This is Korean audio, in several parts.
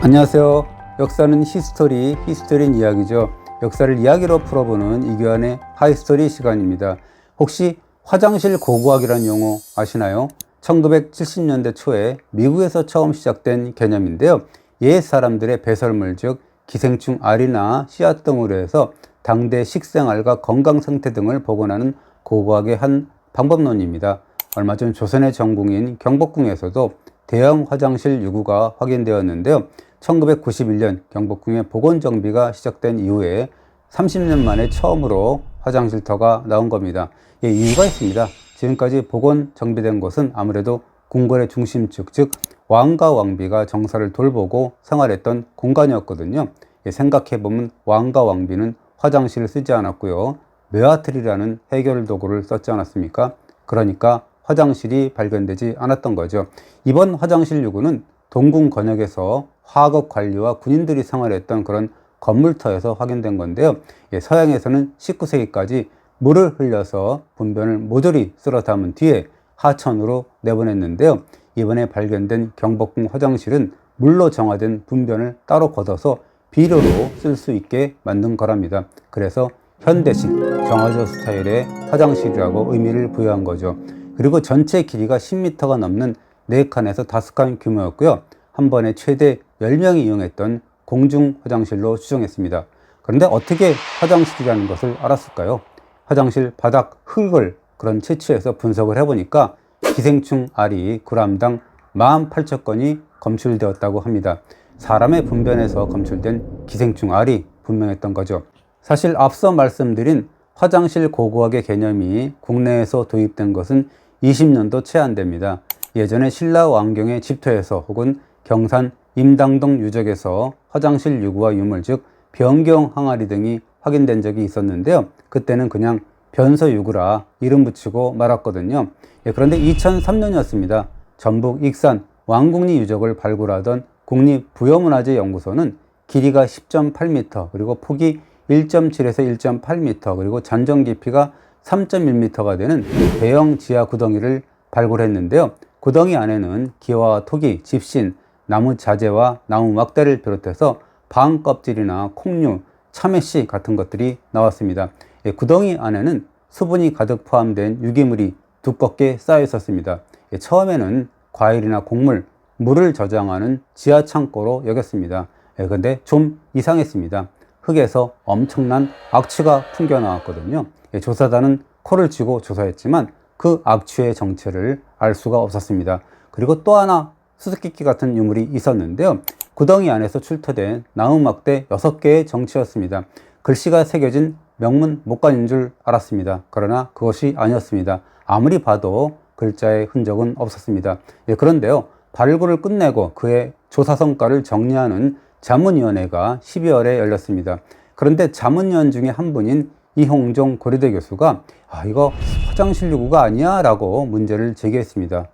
안녕하세요. 역사는 히스토리인 이야기죠. 역사를 이야기로 풀어보는 이규환의 하이스토리 시간입니다. 혹시 화장실 고고학이라는 용어 아시나요? 1970년대 초에 미국에서 처음 시작된 개념인데요. 옛 사람들의 배설물, 즉 기생충 알이나 씨앗 등으로 해서 당대 식생활과 건강 상태 등을 복원하는 고고학의 한 방법론입니다. 얼마 전 조선의 전궁인 경복궁에서도 대형 화장실 유구가 확인되었는데요. 1991년 경복궁의 복원 정비가 시작된 이후에 30년 만에 처음으로 화장실터가 나온 겁니다. 이유가 있습니다. 지금까지 복원 정비된 곳은 아무래도 궁궐의 중심축, 즉 왕과 왕비가 정사를 돌보고 생활했던 공간이었거든요. 생각해보면 왕과 왕비는 화장실을 쓰지 않았고요. 메아트리라는 해결 도구를 썼지 않았습니까? 그러니까 화장실이 발견되지 않았던 거죠. 이번 화장실 유구는 동궁 권역에서 화급 관리와 군인들이 생활했던 그런 건물터에서 확인된 건데요. 서양에서는 19세기까지 물을 흘려서 분변을 모조리 쓸어 담은 뒤에 하천으로 내보냈는데요. 이번에 발견된 경복궁 화장실은 물로 정화된 분변을 따로 걷어서 비료로 쓸 수 있게 만든 거랍니다. 그래서 현대식 정화조 스타일의 화장실이라고 의미를 부여한 거죠. 그리고 전체 길이가 10m가 넘는 4칸에서 5칸 규모였고요. 한 번에 최대 10명이 이용했던 공중 화장실로 추정했습니다. 그런데 어떻게 화장실이라는 것을 알았을까요? 화장실 바닥 흙을 그런 채취해서 분석을 해보니까 기생충 알이 g당 18,000건이 검출되었다고 합니다. 사람의 분변에서 검출된 기생충 알이 분명했던 거죠. 사실 앞서 말씀드린 화장실 고고학의 개념이 국내에서 도입된 것은 20년도 채 안 됩니다. 예전에 신라 왕경의 집터에서 혹은 경산 임당동 유적에서 화장실 유구와 유물, 즉 변경 항아리 등이 확인된 적이 있었는데요. 그때는 그냥 변서 유구라 이름 붙이고 말았거든요. 그런데 2003년이었습니다. 전북 익산 왕궁리 유적을 발굴하던 국립부여문화재연구소는 길이가 10.8m, 그리고 폭이 1.7에서 1.8m, 그리고 잔정 깊이가 3.1m가 되는 대형 지하 구덩이를 발굴했는데요. 구덩이 안에는 기와와 토기, 집신, 나무 자재와 나무 막대를 비롯해서 방 껍질이나 콩류, 참외씨 같은 것들이 나왔습니다. 구덩이 안에는 수분이 가득 포함된 유기물이 두껍게 쌓여 있었습니다. 처음에는 과일이나 곡물, 물을 저장하는 지하 창고로 여겼습니다. 그런데 좀 이상했습니다. 흙에서 엄청난 악취가 풍겨 나왔거든요. 조사단은 코를 쥐고 조사했지만 그 악취의 정체를 알 수가 없었습니다. 그리고 또 하나 수수께끼 같은 유물이 있었는데요. 구덩이 안에서 출토된 나무막대 6개의 정치였습니다. 글씨가 새겨진 명문 목관인 줄 알았습니다. 그러나 그것이 아니었습니다. 아무리 봐도 글자의 흔적은 없었습니다. 그런데요, 발굴을 끝내고 그의 조사 성과를 정리하는 자문위원회가 12월에 열렸습니다. 그런데 자문위원 중에 한 분인 이홍종 고려대 교수가 이거 화장실 유구가 아니야 라고 문제를 제기했습니다.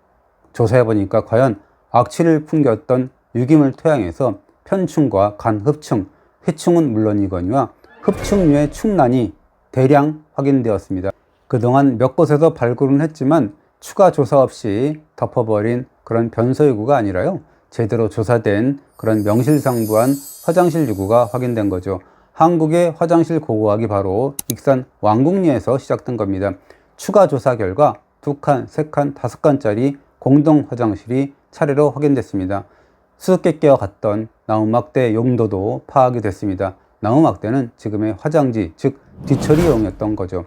조사해보니까 과연 악취를 풍겼던 유기물 토양에서 편충과 간 흡충, 회충은 물론이거니와 흡충류의 충란이 대량 확인되었습니다. 그동안 몇 곳에서 발굴은 했지만 추가 조사 없이 덮어버린 그런 변소유구가 아니라요, 제대로 조사된 그런 명실상부한 화장실 유구가 확인된 거죠. 한국의 화장실 고고학이 바로 익산 왕궁리에서 시작된 겁니다. 추가 조사 결과 2칸, 3칸, 5칸짜리 공동 화장실이 차례로 확인됐습니다. 수수께끼와 같던 나무막대 용도도 파악이 됐습니다. 나무막대는 지금의 화장지, 즉 뒤처리용이었던 거죠.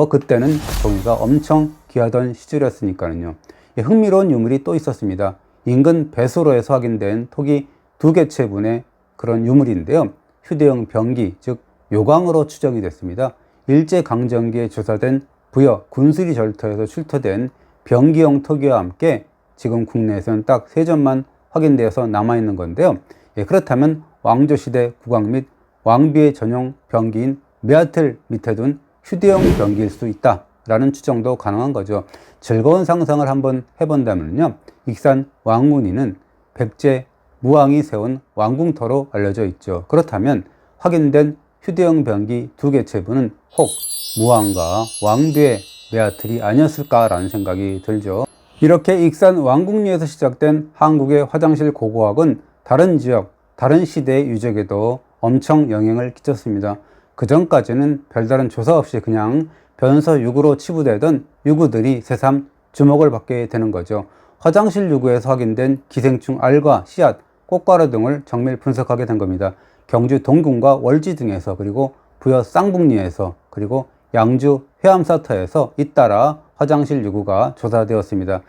그때는 종이가 엄청 귀하던 시절이었으니까요. 흥미로운 유물이 또 있었습니다. 인근 배수로에서 확인된 토기 2개체분의 그런 유물인데요. 휴대용 병기, 즉 요광으로 추정이 됐습니다. 일제강점기에 조사된 부여 군수리 절터에서 출토된 병기용 토기와 함께 지금 국내에서는 딱 3점만 확인되어서 남아있는 건데요. 그렇다면 왕조시대 국왕 및 왕비의 전용 병기인 메아틀 밑에 둔 휴대용 병기일 수 있다라는 추정도 가능한 거죠. 즐거운 상상을 한번 해본다면요, 익산 왕문리는 백제 무왕이 세운 왕궁터로 알려져 있죠. 그렇다면 확인된 휴대용 병기 2개체분은 혹 무왕과 왕비의 메아틀이 아니었을까라는 생각이 들죠. 이렇게 익산 왕궁리에서 시작된 한국의 화장실 고고학은 다른 지역, 다른 시대의 유적에도 엄청 영향을 끼쳤습니다. 그 전까지는 별다른 조사 없이 그냥 변서 유구로 치부되던 유구들이 새삼 주목을 받게 되는 거죠. 화장실 유구에서 확인된 기생충 알과 씨앗, 꽃가루 등을 정밀 분석하게 된 겁니다. 경주 동gun과 월지 등에서, 그리고 부여 쌍북리에서, 그리고 양주 해암사터에서 잇따라 화장실 유구가 조사되었습니다.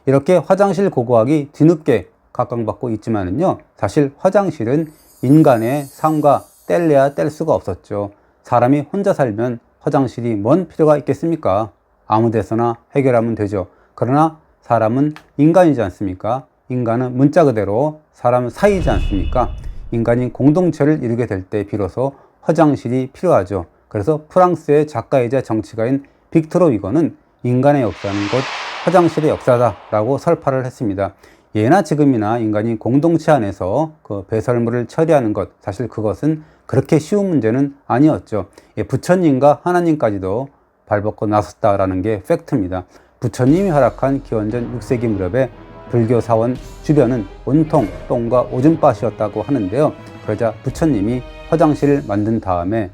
이렇게 화장실 고고학이 뒤늦게 각광받고 있지만은요, 사실 화장실은 인간의 삶과 뗄래야 뗄 수가 없었죠. 사람이 혼자 살면 화장실이 뭔 필요가 있겠습니까? 아무 데서나 해결하면 되죠. 그러나 사람은 인간이지 않습니까? 인간은 문자 그대로 사람 사이지 않습니까? 인간이 공동체를 이루게 될 때 비로소 화장실이 필요하죠. 그래서 프랑스의 작가이자 정치가인 빅토르 위거는 인간의 역사는 곧 화장실의 역사다라고 설파를 했습니다. 예나 지금이나 인간이 공동체 안에서 그 배설물을 처리하는 것, 사실 그것은 그렇게 쉬운 문제는 아니었죠. 부처님과 하나님까지도 발벗고 나섰다라는 게 팩트입니다. 부처님이 활약한 기원전 6세기 무렵에 불교 사원 주변은 온통 똥과 오줌밭이었다고 하는데요. 그러자 부처님이 화장실을 만든 다음에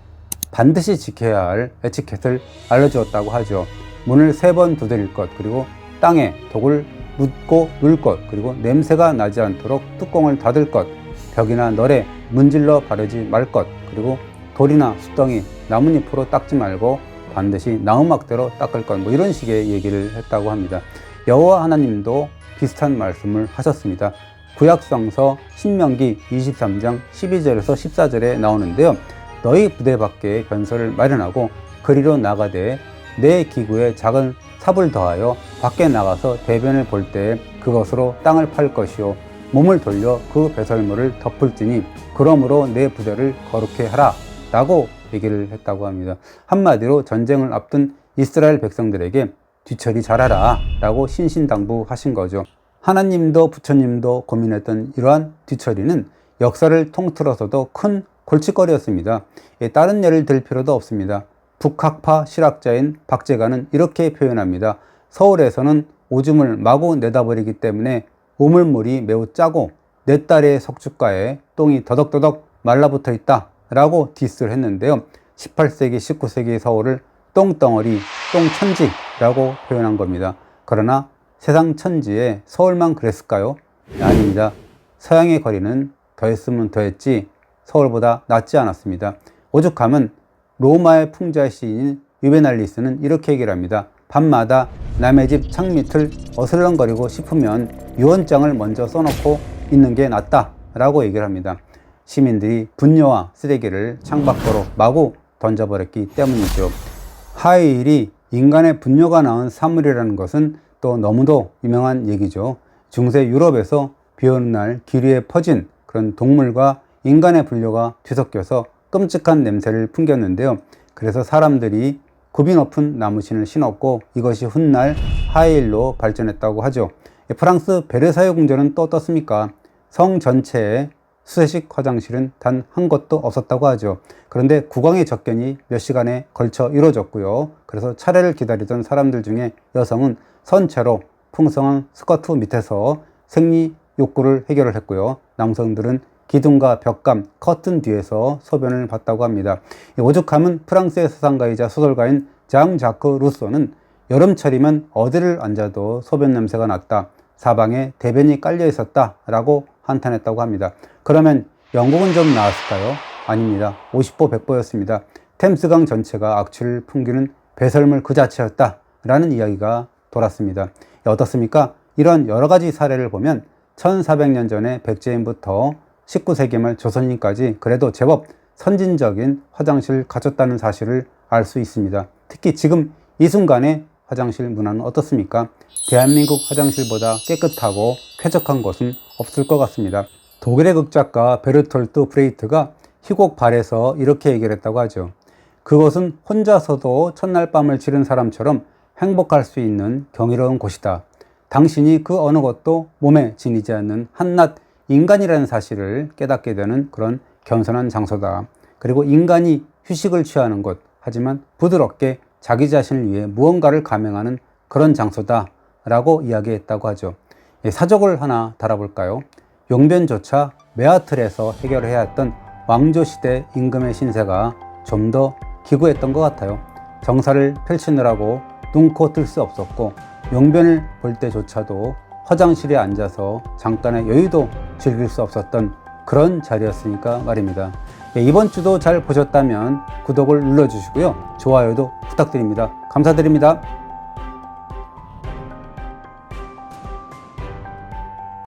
반드시 지켜야 할 에티켓을 알려주었다고 하죠. 문을 3번 두드릴 것, 그리고 땅에 독을 묻고 눌 것, 그리고 냄새가 나지 않도록 뚜껑을 닫을 것, 벽이나 널에 문질러 바르지 말 것, 그리고 돌이나 숫덩이, 나뭇잎으로 닦지 말고 반드시 나무막대로 닦을 것, 뭐 이런 식의 얘기를 했다고 합니다. 여호와 하나님도 비슷한 말씀을 하셨습니다. 구약성서 신명기 23장 12절에서 14절에 나오는데요. 너희 부대 밖에 변소를 마련하고 그리로 나가되 내 기구에 작은 삽을 더하여 밖에 나가서 대변을 볼 때 그것으로 땅을 팔 것이요 몸을 돌려 그 배설물을 덮을지니 그러므로 내 부대를 거룩해 하라 라고 얘기를 했다고 합니다. 한마디로 전쟁을 앞둔 이스라엘 백성들에게 뒤처리 잘하라 라고 신신당부하신 거죠. 하나님도 부처님도 고민했던 이러한 뒤처리는 역사를 통틀어서도 큰 골칫거리였습니다. 다른 예를 들 필요도 없습니다. 북학파 실학자인 박재가는 이렇게 표현합니다. 서울에서는 오줌을 마구 내다버리기 때문에 우물물이 매우 짜고 내 딸의 석축가에 똥이 더덕더덕 말라붙어 있다 라고 디스를 했는데요. 18세기, 19세기 서울을 똥덩어리, 똥천지라고 표현한 겁니다. 그러나 세상 천지에 서울만 그랬을까요? 아닙니다. 서양의 거리는 더했으면 더했지 서울보다 낫지 않았습니다. 오죽하면 로마의 풍자 시인인 유베날리스는 이렇게 얘기를 합니다. 밤마다 남의 집 창밑을 어슬렁거리고 싶으면 유언장을 먼저 써놓고 있는 게 낫다 라고 얘기를 합니다. 시민들이 분뇨와 쓰레기를 창밖으로 마구 던져버렸기 때문이죠. 하이힐이 인간의 분뇨가 낳은 사물이라는 것은 또 너무도 유명한 얘기죠. 중세 유럽에서 비 오는 날 길 위에 퍼진 그런 동물과 인간의 분뇨가 뒤섞여서 끔찍한 냄새를 풍겼는데요. 그래서 사람들이 굽이 높은 나무신을 신었고 이것이 훗날 하이힐로 발전했다고 하죠. 프랑스 베르사유 궁전은 또 어떻습니까? 성 전체에 수세식 화장실은 단 한 곳도 없었다고 하죠. 그런데 국왕의 접견이 몇 시간에 걸쳐 이루어졌고요. 그래서 차례를 기다리던 사람들 중에 여성은 선체로 풍성한 스커트 밑에서 생리 욕구를 해결을 했고요. 남성들은 기둥과 벽감, 커튼 뒤에서 소변을 봤다고 합니다. 오죽하면 프랑스의 서상가이자 소설가인 장 자크 루소는 여름철이면 어디를 앉아도 소변 냄새가 났다. 사방에 대변이 깔려 있었다 라고 한탄했다고 합니다. 그러면 영국은 좀 나았을까요? 아닙니다. 50보 100보였습니다. 템스강 전체가 악취를 풍기는 배설물 그 자체였다 라는 이야기가 돌았습니다. 어떻습니까? 이런 여러 가지 사례를 보면 1400년 전에 백제인부터 19세기 말 조선인까지 그래도 제법 선진적인 화장실을 갖췄다는 사실을 알 수 있습니다. 특히 지금 이 순간의 화장실 문화는 어떻습니까? 대한민국 화장실보다 깨끗하고 쾌적한 곳은 없을 것 같습니다. 독일의 극작가 베르톨트 브레이트가 희곡 발에서 이렇게 얘기를 했다고 하죠. 그것은 혼자서도 첫날 밤을 지른 사람처럼 행복할 수 있는 경이로운 곳이다. 당신이 그 어느 것도 몸에 지니지 않는 한낱 인간이라는 사실을 깨닫게 되는 그런 겸손한 장소다. 그리고 인간이 휴식을 취하는 곳, 하지만 부드럽게 자기 자신을 위해 무언가를 감행하는 그런 장소다 라고 이야기했다고 하죠. 사족을 하나 달아볼까요? 용변조차 메아틀에서 해결해야 했던 왕조시대 임금의 신세가 좀 더 기구했던 것 같아요. 정사를 펼치느라고 눈코 뜰 수 없었고 용변을 볼 때조차도 화장실에 앉아서 잠깐의 여유도 즐길 수 없었던 그런 자리였으니까 말입니다. 이번 주도 잘 보셨다면 구독을 눌러주시고요. 좋아요도 부탁드립니다. 감사드립니다.